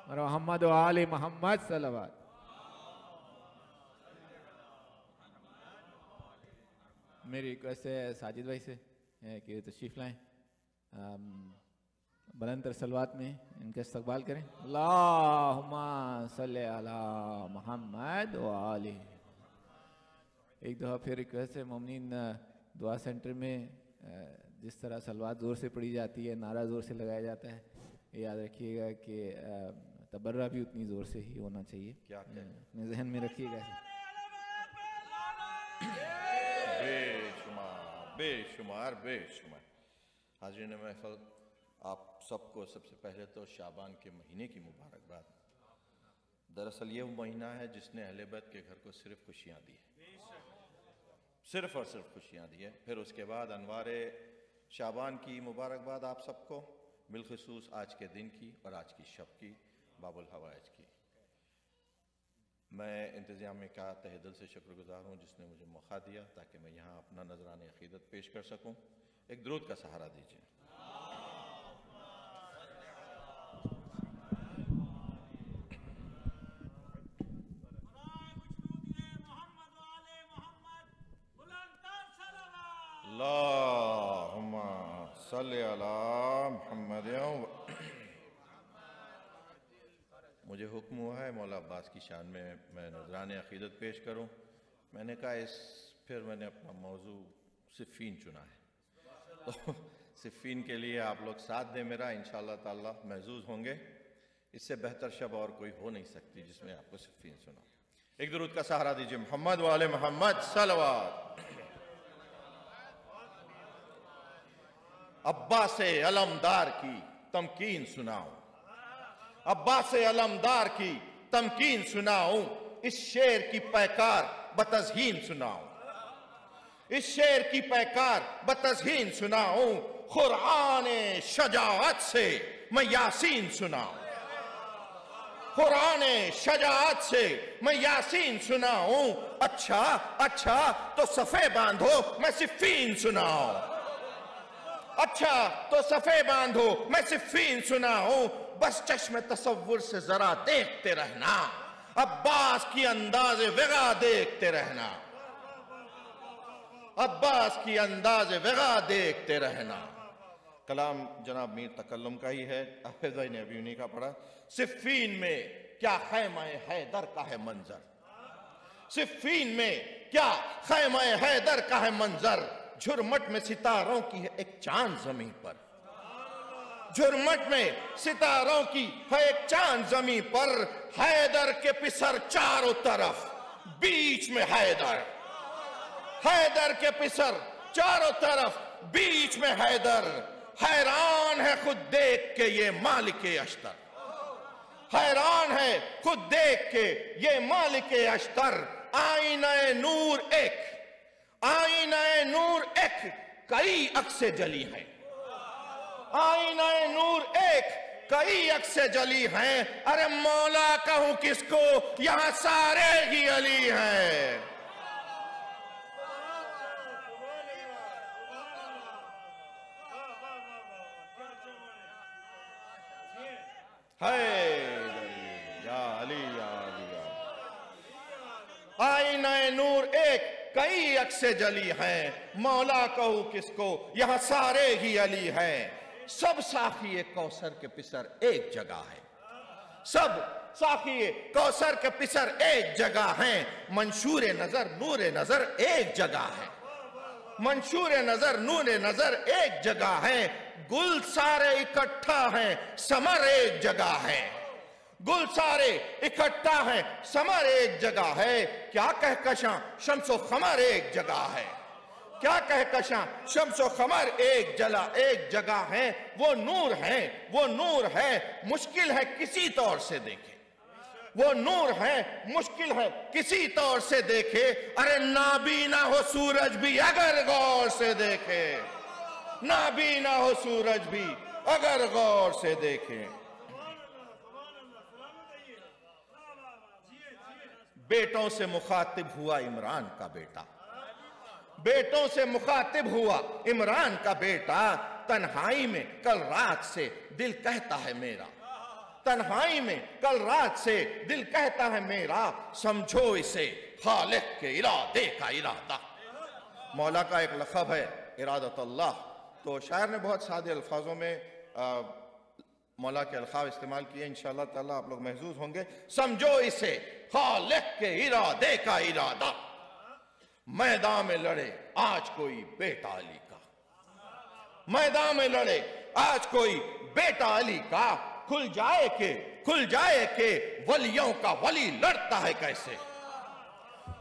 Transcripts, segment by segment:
मोहम्मद व आले मोहम्मद सल्लल्लाहु। मेरी रिक्वेस्ट है साजिद भाई से कि तशरीफ़ लाएँ, बुलंद सलवात में इनका इस्तकबाल करें। अल्लाहुम्मा सल्ली अला मोहम्मद व आले। एक दफ़ा फिर रिक्वेस्ट है, मोमिनीन दुआ सेंटर में जिस तरह सलवात ज़ोर से पढ़ी जाती है, नारा ज़ोर से लगाया जाता है, याद रखिएगा कि तबर्रा भी उतनी ज़ोर से ही होना चाहिए। क्या अपने जहन में रखिएगा। बेशुमार बेशुमार हाज़रीन महफ़िल, आप सबको सबसे पहले तो शाबान के महीने की मुबारकबाद। दरअसल ये वो महीना है जिसने अहले बैत के घर को सिर्फ खुशियाँ दी है, सिर्फ और सिर्फ खुशियाँ दी है। फिर उसके बाद अनवारे शाबान की मुबारकबाद आप सबको, बिलखुसूस आज के दिन की और आज की शब की, बाबुल हवाइज की। मैं इंतज़ामिया का तहे दिल से शुक्रगुजार हूँ जिसने मुझे मौका दिया ताकि मैं यहाँ अपना नजरान अक़ीदत पेश कर सकूँ। एक दुरूद का सहारा दीजिए। अल्लाहुम्मा सल्ली अला मुहम्मद। मुझे हुक्म हुआ है मौला अब्बास की शान में मैं नजरान अक़ीदत पेश करूं। मैंने कहा फिर मैंने अपना मौजू सिफ़ीन चुना है, तो सिफ़ीन के लिए आप लोग साथ दें मेरा, इंशाअल्लाह ताला महजूज होंगे। इससे बेहतर शब और कोई हो नहीं सकती जिसमें आपको सिफ़ीन सुना। एक दुरूद का सहारा दीजिए। मोहम्मद वाले मोहम्मद सल्लल्लाहु। अब्बास अलमदार की तमकीन सुनाऊं, अब्बास अलमदार की तमकीन सुनाऊं, इस शेर की पैकार बतज़हीन सुनाऊं, इस शेर की पैकार बतज़हीन सुनाऊं, कुरान शजाअत से मैं यासीन सुनाऊं, कुरान शजाअत से मैं यासीन सुनाऊं। अच्छा अच्छा तो सफ़े बांधो मैं सिफ़ीन सुनाऊं, अच्छा तो सफ़े बांधो मैं सिफ़ीन सुनाऊं। बस चश्मे तसव्वुर से जरा देखते रहना, अब्बास की अंदाज़े वेगा देखते रहना, अब्बास की अंदाज़े वेगा देखते रहना। कलाम जनाब मीर तकल्लुम का ही है, हाफ़िज़ भाई ने अभी उन्हीं का पढ़ा। सिफ़ीन में क्या ख़ैमा हैदर का है मंजर, सिफ़ीन में क्या ख़ैमा हैदर का है मंजर। झुरमट में सितारों की है एक चांद जमीन पर, झुरमट में सितारों की है एक चांद जमीन पर। हैदर के पिसर चारों तरफ, बीच में हैदर, हैदर के पिसर चारों तरफ, बीच में हैदर। हैरान है खुद देख के ये मालिक अश्तर, हैरान है खुद देख के ये मालिक अश्तर। आईना नूर एक, आईना नूर एक, कई अक्से जली हैं, आईना नूर एक, कई अक्से जली हैं। अरे मौला कहूं किसको, यहां सारे ही अली हैं। या अली या अली, आईना नूर एक, कई अक्से जली हैं। मौला कहूं किसको, यहां सारे ही अली हैं। सब साखिए कौसर के पिसर एक जगह है, सब साखिए कौसर के पिसर एक जगह हैं। मंशूर नजर नूर नजर एक जगह है, मंशूर नजर नूर नजर एक जगह है। गुल सारे इकट्ठा हैं, समर एक जगह है, गुल सारे इकट्ठा है, समर एक जगह है। क्या कहकशां शम्सो खमर एक जगह है, क्या कहकशां शम्सो खमर एक जगह है। वो नूर है, वो नूर है, मुश्किल है किसी तौर से देखे, वो नूर है, मुश्किल है किसी तौर से देखे। अरे नाबीना हो सूरज भी अगर गौर से देखे, नाबीना हो सूरज भी अगर गौर से देखे। बेटों से मुखातिब हुआ इमरान का बेटा, बेटों से मुखातिब हुआ इमरान का बेटा। तन्हाई में कल रात से दिल कहता है मेरा, तन्हाई में कल रात से दिल कहता है मेरा, समझो इसे खालिक के इरादे का इरादा। मौला का एक लक़ब है इरादत अल्लाह। तो शायर ने बहुत सादे अल्फाजों में मौला के अल्फाज इस्तेमाल किए, इंशाअल्लाह ताला आप लोग महसूस होंगे। समझो इसे खालिक के इरादे का इरादा, मैदान में लड़े आज कोई बेटा अली का, मैदान में लड़े आज कोई बेटा अली का, खुल जाए के वलियों का वली लड़ता है कैसे,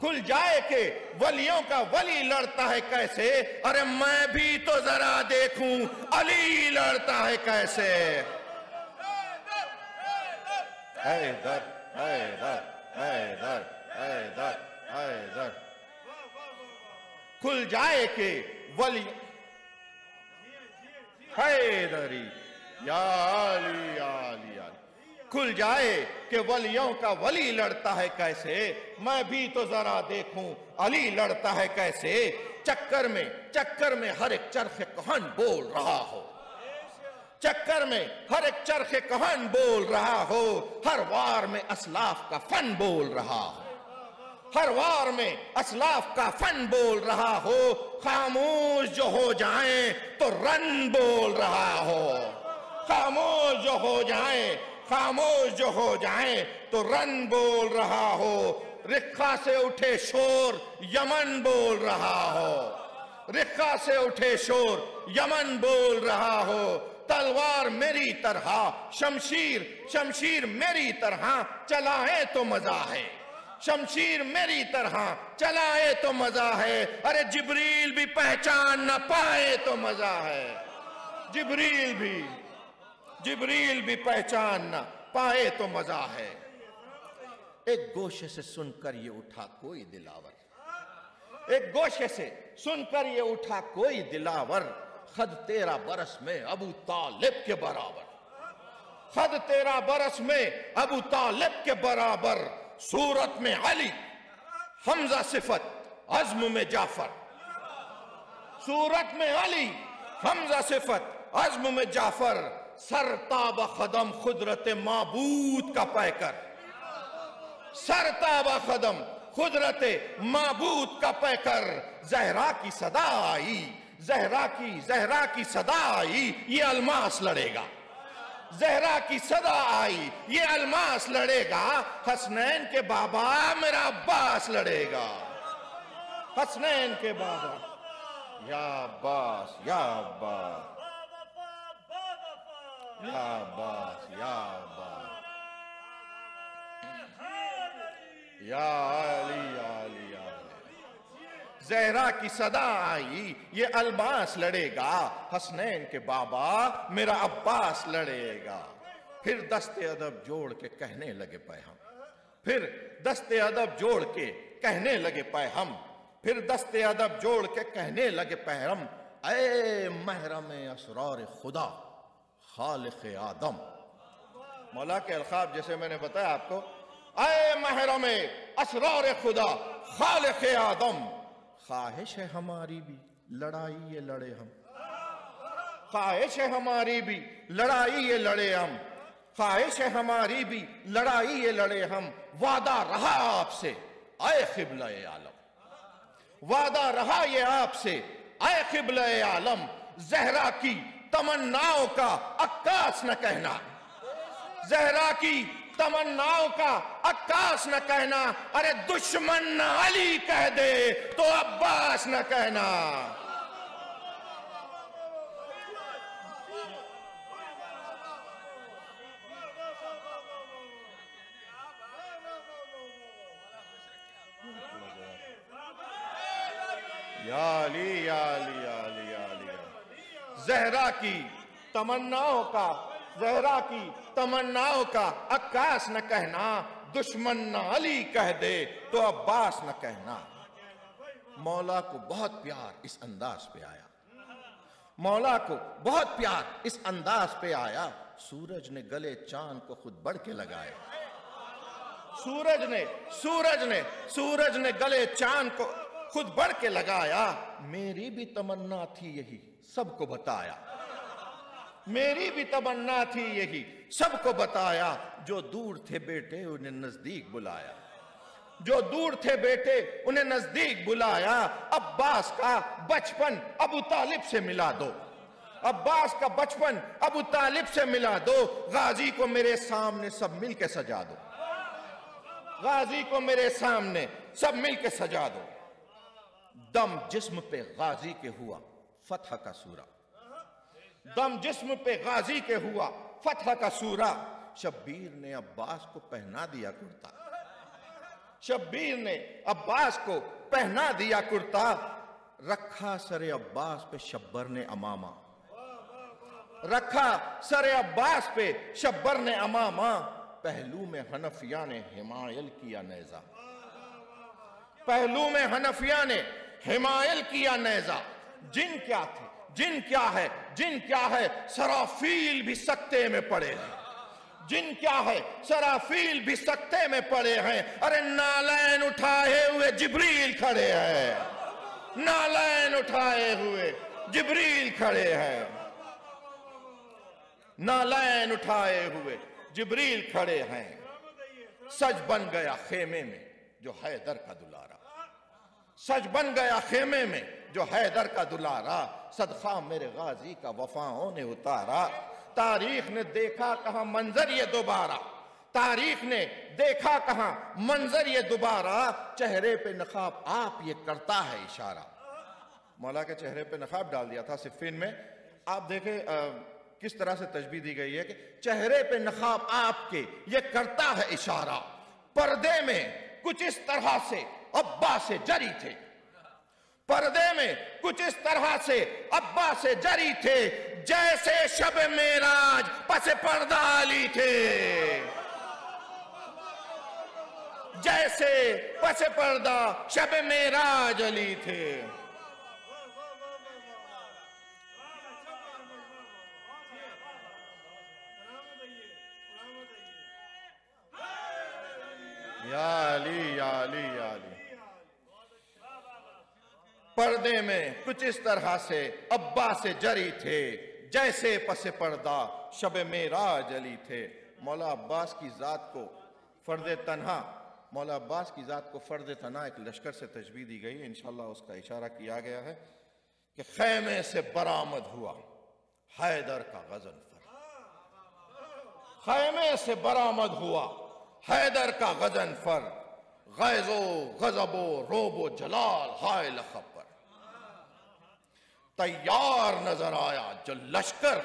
खुल जाए के वलियों का वली लड़ता है कैसे, अरे मैं भी तो जरा देखूं अली लड़ता है कैसे। हैदर हैदर हैदर हैदर हैदर, खुल जाए के वली हैदरी या अली या अली या अली, खुल जाए कि वलियों का वली लड़ता है कैसे, मैं भी तो जरा देखूं अली लड़ता है कैसे। चक्कर में हर एक चरखे कहन बोल रहा हो, चक्कर में हर एक चरखे कहन बोल रहा हो, हर वार में असलाफ का फन बोल रहा हो, हर वार में असलाफ का फन बोल रहा हो, खामोश जो हो जाएं तो रन बोल रहा हो, खामोश जो हो जाएं, खामोश जो हो जाएं तो रन बोल रहा हो, रिक्का से उठे शोर यमन बोल रहा हो, रिक्का से उठे शोर यमन बोल रहा हो, तलवार मेरी तरह शमशीर मेरी तरह चलाए तो मजा है, शमशीर मेरी तरह चलाए तो मजा है, अरे जिब्रील भी पहचान न पाए तो मजा है, जिब्रील भी पहचान न पाए तो मजा है। एक गोशे से सुनकर ये उठा कोई दिलावर, एक गोशे से सुनकर ये उठा कोई दिलावर, खद तेरा बरस में अबू तालिब के बराबर, खद तेरा बरस में अबू तालिब के बराबर, सूरत में अली हमजा सिफत अज़्म में जाफर, सूरत में अली हमजा सिफत अज़्म में जाफर, सरताब कदम खुदरत माबूद का पैकर, सरताब कदम खुदरत माबूद का पैकर, जहरा की सदा आई, जहरा की सदा आई, ये अलमास लड़ेगा, जहरा की सदा आई ये अलमास लड़ेगा, हसनैन के बाबा मेरा अब्बास लड़ेगा, हसनैन के बाबा या अब्बास या अब्बास या अब्बास या अब्बास या अली या अली या अली, जहरा की सदा आई ये अलमास लड़ेगा, हसनैन के बाबा मेरा अब्बास लड़ेगा। फिर दस्ते अदब जोड़ के कहने लगे पैहम, फिर दस्ते अदब जोड़ के कहने लगे पैहम, फिर दस्ते अदब जोड़ के कहने लगे पैहम, ऐ महरम असरार खुदा खालिक आदम। मौला के अल्खाब जैसे मैंने बताया आपको, ऐ महरम असरार खुदा खालिक आदम, ख्वाहिश है हमारी भी लड़ाई ये लड़े हम, ख्वाहिश है हमारी भी लड़ाई ये लड़े हम, ख्वाहिश है हमारी भी लड़ाई ये लड़े हम, वादा रहा आपसे आए क़िबला-ए आलम, वादा रहा ये आपसे आए क़िबला-ए आलम, जहरा की तमन्नाओं का अक्कास न कहना, जहरा की तमन्नाओं का अक्कास न कहना, अरे दुश्मन न अली कह दे तो अब्बास न कहना। या अली या अली या अली या अली, जहरा की तमन्नाओं का, जहरा की तमन्नाओं का अक्कास न कहना, दुश्मन न अली कह दे तो अब्बास न कहना। मौला को बहुत प्यार इस अंदाज पे आया, मौला को बहुत प्यार इस अंदाज पे आया, सूरज ने गले चांद को खुद बढ़ के लगाया, सूरज ने गले चांद को खुद बढ़ के लगाया, मेरी भी तमन्ना थी यही सबको बताया, मेरी भी तमन्ना थी यही, सबको बताया, जो दूर थे बेटे उन्हें नजदीक बुलाया, जो दूर थे बेटे उन्हें नजदीक बुलाया। अब्बास का बचपन अबू तालिब से मिला दो, अब्बास का बचपन अबू तालिब से मिला दो। गाजी को मेरे सामने सब मिल के सजा दो, गाजी को मेरे सामने सब मिल के सजा दो। दम जिस्म पे गाजी के हुआ फतह का सूरा, दम जिस्म पे गाजी के हुआ फतह का सूरा। शब्बीर ने अब्बास को पहना दिया कुर्ता, शब्बीर ने अब्बास को पहना दिया कुर्ता। रखा सरे अब्बास पे शब्बर ने अमामा, रखा सरे अब्बास पे शब्बर ने अमामा। पहलू में हनफिया ने हिमायल किया नेजा, पहलू में हनफिया ने हिमायल किया नेजा। जिन क्या थे, जिन क्या है, जिन क्या है, सराफील भी सकते में पड़े हैं, जिन क्या है, सराफील भी सकते में पड़े हैं। अरे नालैन उठाए हुए जिब्रील खड़े हैं, नालैन उठाए हुए जिब्रील खड़े हैं, नालैन उठाए हुए जिब्रील खड़े हैं। सज बन गया खेमे में जो हैदर का दुलारा, सज बन गया खेमे में जो हैदर का दुलारा। सदका मेरे गाजी का वफाओं ने उतारा। तारीख ने देखा कहां मंजर ये दोबारा, तारीख ने देखा कहां मंजर ये दोबारा। चेहरे पे नकाब आप ये करता है इशारा, मौला के चेहरे पे नकाब डाल दिया था सिफ़ीन में। आप देखें किस तरह से तशबीह दी गई है कि चेहरे पे नकाब आपके ये करता है इशारा। पर्दे में कुछ इस तरह से अब्बा से जरी थे, पर्दे में कुछ इस तरह से अब्बा से जरी थे। जैसे शब मेराज पसे पर्दा अली थे, जैसे पसे पर्दा शब मेराज अली थे। या अली, या अली, या अली। पर्दे में कुछ इस तरह से अब्बा से जरी थे, जैसे पसे पर्दा शब मेराज अली थे। मौला अब्बास की जात को फर्द तन्हा, मौला अब्बास की जात को फर्द तन्हा एक लश्कर से तशबीह दी गई है। इंशाअल्लाह उसका इशारा किया गया है कि खैमे से बरामद हुआ हैदर का गजनफर, खैमे से बरामद हुआ हैदर का गजनफर। गैज़ो गज़बो रोबो जलाल हाय लखब पर तैयार नजर आया जो लश्कर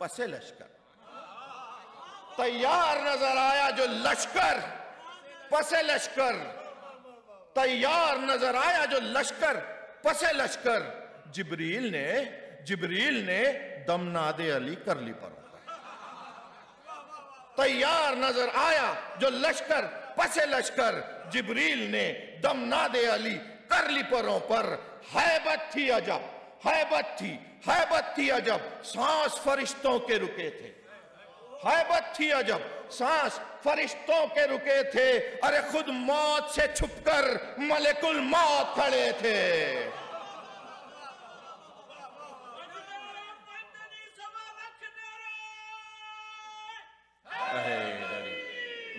पसे लश्कर, तैयार नजर आया जो लश्कर पसे लश्कर, तैयार नजर आया जो लश्कर पसे लश्कर। जिब्रील ने दमनादे अली कर ली पर, तैयार नजर आया जो लश्कर पसे लश्कर। जिब्रील ने दमनादे अली कर ली परों पर। हैबत थी अजब, हैबत थी, हैबत थी अजब, सांस फरिश्तों के रुके थे, हैबत थी अजब, सांस फरिश्तों के रुके थे। अरे खुद मौत से छुपकर मलिकुल मौत खड़े थे।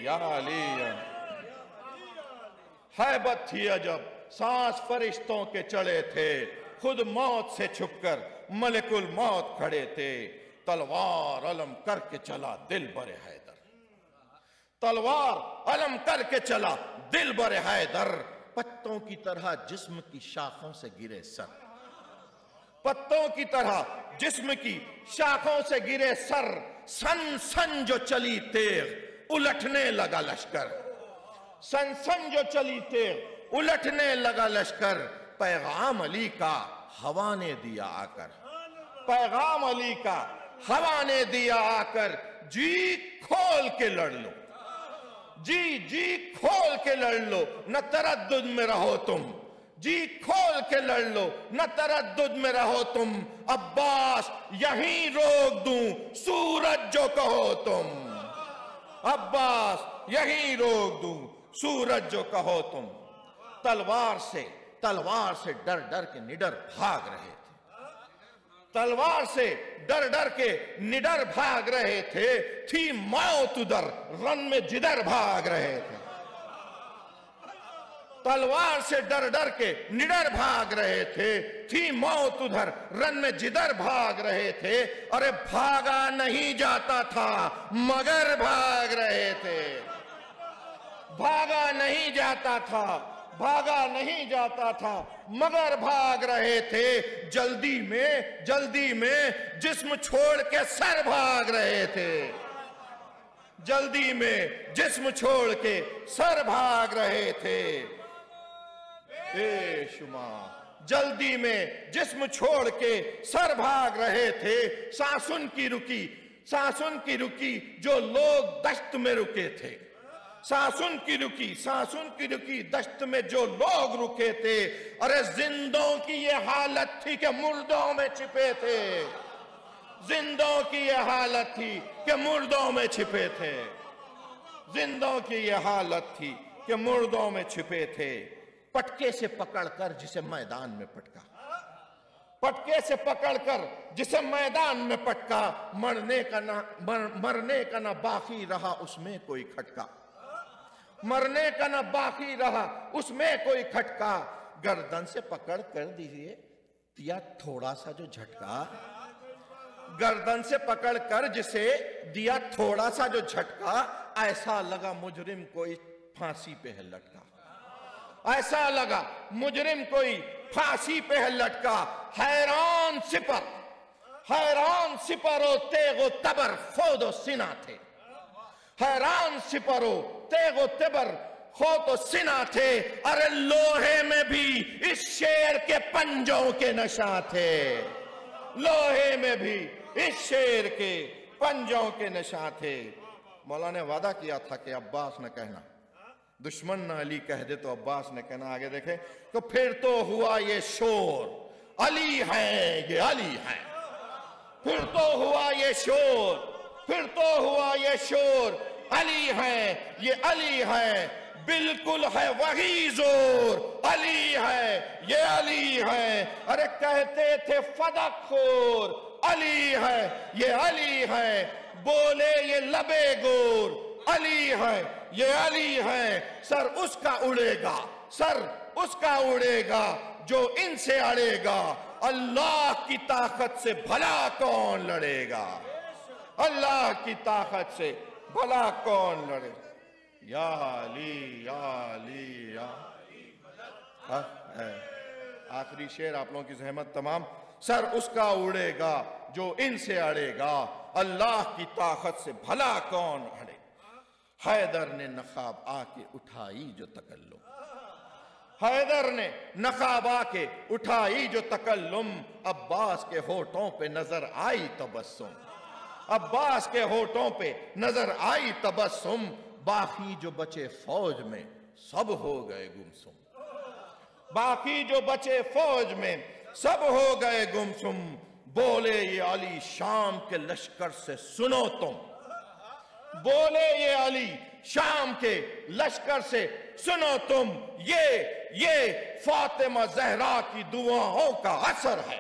या अली, हैबत थी अजब, सांस फरिश्तों के चढ़े थे। खुद मौत से छुपकर मलिकुल मौत खड़े थे। तलवार अलम करके चला दिल बरे हैदर, तलवार अलम करके चला दिल बरे हैदर। पत्तों की तरह जिस्म की शाखों से गिरे सर, पत्तों की तरह जिस्म की शाखों से गिरे सर। सन सन जो चली तेग उलटने लगा लश्कर, सन सन जो चली तेग उलटने लगा लश्कर। पैगाम अली का हवा ने दिया आकर, पैगाम अली का हवा ने दिया आकर। जी खोल के लड़ लो, जी खोल के लड़ लो, न तरद्दुद में रहो तुम। जी खोल के लड़ लो, न तरद्दुद में रहो तुम। अब्बास यहीं रोक दूं सूरज जो कहो तुम, अब्बास यहीं रोक दूं सूरज जो कहो तुम। तलवार से डर डर के निडर भाग रहे थे, तलवार से डर डर के निडर भाग रहे थे, थी मौत उधर रन में जिधर भाग रहे थे। तलवार से डर डर के निडर भाग रहे थे, थी मौत उधर रन में जिधर भाग रहे थे। अरे भागा नहीं जाता था मगर भाग रहे थे, भागा नहीं जाता था, भागा नहीं जाता था मगर भाग रहे थे। जल्दी में जिस्म छोड़ के सर भाग रहे थे, जल्दी में जिस्म छोड़ के सर भाग रहे थे। शुमा जल्दी में जिस्म छोड़ के सर भाग रहे थे। सांसुन की रुकी जो लोग दश्त में रुके थे, सांसुन की रुकी दश्त में जो लोग रुके थे। अरे जिंदों की ये हालत थी कि मुर्दों में छिपे थे, जिंदों की ये हालत थी कि मुर्दों में छिपे थे, जिंदों की ये हालत थी कि मुर्दों में छिपे थे। पटके से पकड़कर जिसे मैदान में पटका, पटके से पकड़कर जिसे मैदान में पटका, मरने का ना बाकी रहा उसमें कोई खटका, मरने का ना बाकी रहा उसमें कोई खटका। गर्दन से पकड़ कर दीजिए दिया थोड़ा सा जो झटका, गर्दन से पकड़ कर जिसे दिया थोड़ा सा जो झटका, ऐसा लगा मुजरिम कोई फांसी पे है लटका, ऐसा लगा मुजरिम कोई फांसी पे है लटका। हैरान सिपरो तेगो तबर फोदो सिना थे, हैरान सिपरो तेगो तबर खोदो सिना थे। अरे लोहे में भी इस शेर के पंजों के नशा थे, लोहे में भी इस शेर के पंजों के नशा थे। मौला ने वादा किया था कि अब्बास न कहना, दुश्मन न अली कह दे तो अब्बास ने कहना। आगे देखें तो फिर तो हुआ ये शोर, अली है ये अली है, फिर तो हुआ ये शोर, फिर तो हुआ ये शोर, अली है ये अली है, बिल्कुल है वही जोर, अली है ये अली है। अरे कहते थे फदक खोर, अली है ये अली है, बोले ये लबे गोर, अली है ये अली है। सर उसका उड़ेगा, सर उसका उड़ेगा जो इनसे अड़ेगा, अल्लाह की ताकत से भला कौन लड़ेगा, अल्लाह की ताकत से भला कौन लड़े। या अली या अली या। आखिरी शेर आप लोगों की जहमत तमाम। सर उसका उड़ेगा जो इनसे अड़ेगा, अल्लाह की ताकत से भला कौन अड़े। हैदर ने नकाब आके उठाई जो तकल्लुम, हैदर ने नकाब आके उठाई जो तकल्लुम, अब्बास के होठों पे नजर आई तबस्सुम, अब्बास के होठों पे नजर आई तबस्सुम। बाकी जो बचे फौज में सब हो गए गुमसुम, बाकी जो बचे फौज में सब हो गए गुमसुम। बोले ये अली शाम के लश्कर से सुनो तुम, बोले ये अली शाम के लश्कर से सुनो तुम। ये फातिमा जहरा की दुआओं का असर है,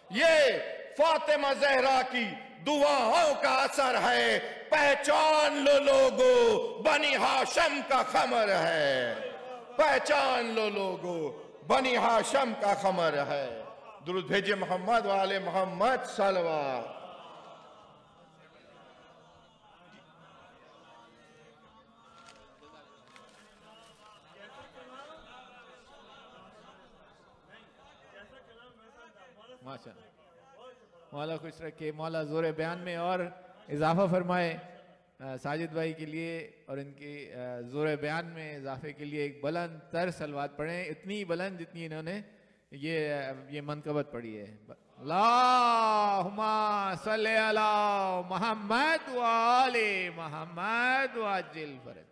ये फातिमा जहरा की दुआओं का असर है। पहचान लो लोगो बनी हाशम का खमर है, पहचान लो लोगो बनी हाशम का खमर है। दुरूद भेजे मोहम्मद वाले मोहम्मद सल्लल्लाहु। माशा मौला खुश रखे, मौला जोर बयान में और इजाफा फरमाए। साजिद भाई के लिए और इनकी जोर बयान में इजाफे के लिए एक बुलंद तर सलवात पढ़ें, इतनी बुलंद जितनी इन्होंने ये मनकबत पढ़ी है। अल्लाहुम्मा सल्ली अला मुहम्मद व आले मुहम्मद व अज्जिल फरज।